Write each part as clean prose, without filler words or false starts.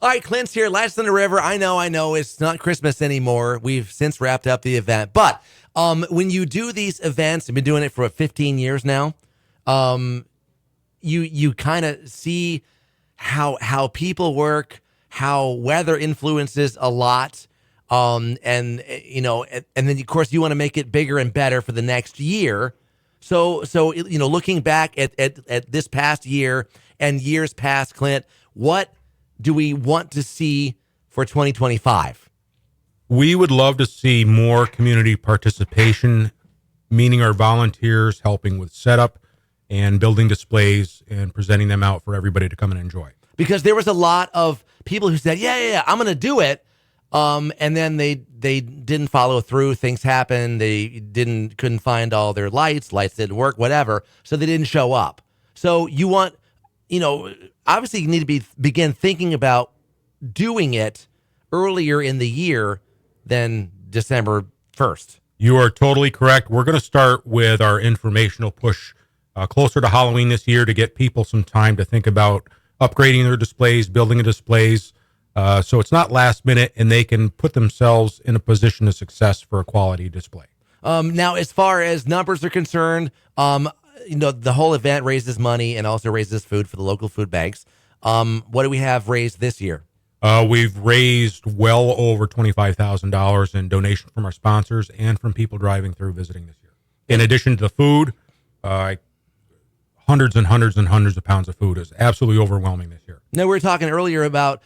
All right, Clint's here. Lights on the River. I know. It's not Christmas anymore. We've since wrapped up the event. But when you do these events, I've been doing it for 15 years now. You kind of see how people work, how weather influences a lot. And then of course you want to make it bigger and better for the next year. So looking back at this past year and years past, Clint, what do we want to see for 2025? We would love to see more community participation, meaning our volunteers helping with setup and building displays and presenting them out for everybody to come and enjoy. Because there was a lot of people who said, yeah, I'm going to do it. And then they didn't follow through. Things happened. They couldn't find all their lights didn't work, whatever. So they didn't show up. So you want, obviously you need to begin thinking about doing it earlier in the year than December 1st. You are totally correct. We're going to start with our informational push closer to Halloween this year to get people some time to think about upgrading their displays, building displays. So it's not last minute, and they can put themselves in a position of success for a quality display. Now, as far as numbers are concerned, the whole event raises money and also raises food for the local food banks. What do we have raised this year? We've raised well over $25,000 in donation from our sponsors and from people driving through visiting this year. In addition to the food, hundreds and hundreds and hundreds of pounds of food is absolutely overwhelming this year. Now, we were talking earlier about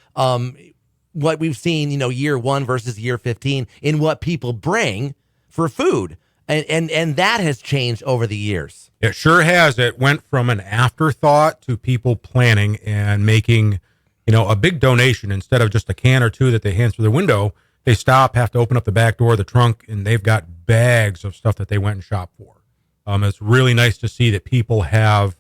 what we've seen, year one versus year 15 in what people bring for food. And that has changed over the years. It sure has. It went from an afterthought to people planning and making, a big donation. Instead of just a can or two that they hand through the window, they have to open up the back door of the trunk, and they've got bags of stuff that they went and shopped for. It's really nice to see that people have,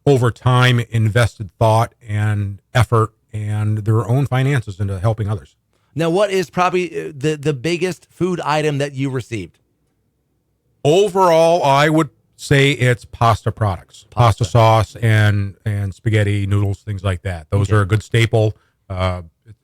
over time, invested thought and effort and their own finances into helping others. Now, what is probably the biggest food item that you received? Overall, I would say it's pasta products, pasta sauce and spaghetti, noodles, things like that. Those are a good staple.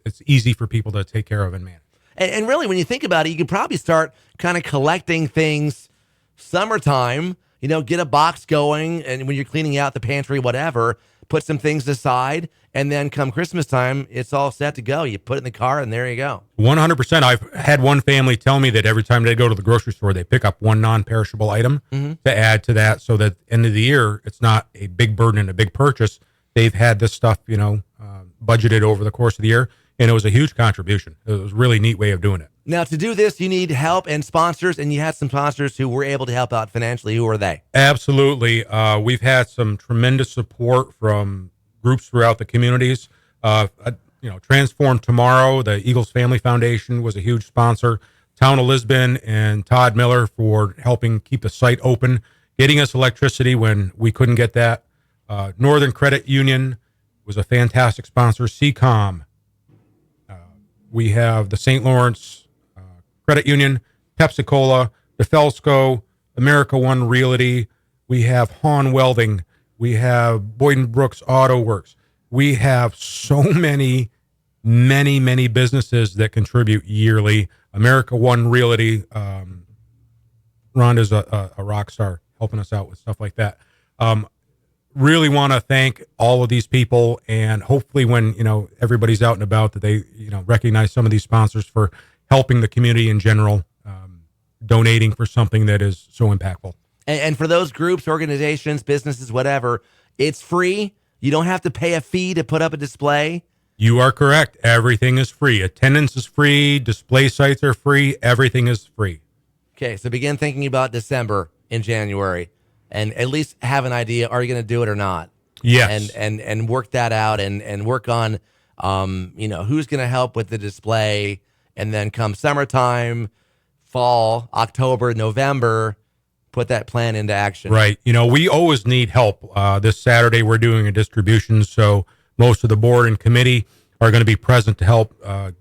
It's easy for people to take care of and manage. And really, when you think about it, you could probably start kind of collecting things summertime, get a box going, and when you're cleaning out the pantry, whatever, put some things aside, and then come Christmas time, it's all set to go. You put it in the car, and there you go. 100%. I've had one family tell me that every time they go to the grocery store, they pick up one non-perishable item to add to that, so that at the end of the year, it's not a big burden and a big purchase. They've had this stuff, budgeted over the course of the year, and it was a huge contribution. It was a really neat way of doing it. Now, to do this, you need help and sponsors, and you had some sponsors who were able to help out financially. Who are they? Absolutely. We've had some tremendous support from groups throughout the communities. Transform Tomorrow, the Eagles Family Foundation was a huge sponsor. Town of Lisbon and Todd Miller for helping keep the site open, getting us electricity when we couldn't get that. Northern Credit Union was a fantastic sponsor. CCOM. We have the St. Lawrence Credit Union, Pepsi-Cola, DeFelsco, America One Realty. We have Hahn Welding. We have Boyden Brooks Auto Works. We have so many businesses that contribute yearly. America One Realty. Rhonda's a rock star helping us out with stuff like that. Really want to thank all of these people, and hopefully when, everybody's out and about, that they, recognize some of these sponsors for helping the community in general, donating for something that is so impactful. And for those groups, organizations, businesses, whatever, it's free. You don't have to pay a fee to put up a display. You are correct. Everything is free. Attendance is free. Display sites are free. Everything is free. Okay, so begin thinking about December in January, and at least have an idea, are you going to do it or not? Yes. And work that out and work on, who's going to help with the display. And then come summertime, fall, October, November, put that plan into action. Right. We always need help. This Saturday, we're doing a distribution, so most of the board and committee are going to be present to help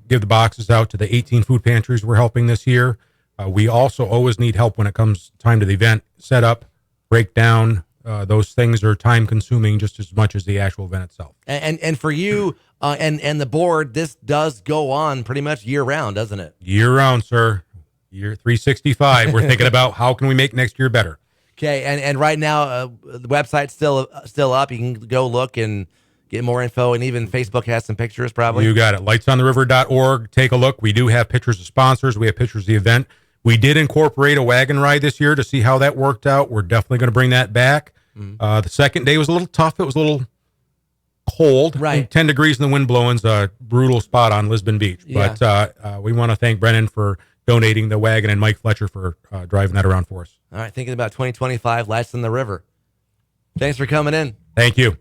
give the boxes out to the 18 food pantries we're helping this year. We also always need help when it comes time to the event setup, breakdown. Those things are time consuming just as much as the actual event itself. And for you, And the board, this does go on pretty much year round, doesn't it? Year round, sir. Year 365. We're thinking about how can we make next year better. Okay, and right now the website's still up. You can go look and get more info, and even Facebook has some pictures probably. You got it. Lightsontheriver.org. Take a look. We do have pictures of sponsors. We have pictures of the event. We did incorporate a wagon ride this year to see how that worked out. We're definitely going to bring that back. The second day was a little tough. It was a little cold. Right. 10 degrees and the wind blowing's a brutal spot on Lisbon Beach. Yeah. But we want to thank Brennan for donating the wagon and Mike Fletcher for driving that around for us. All right, thinking about 2025, Lights on the River. Thanks for coming in. Thank you.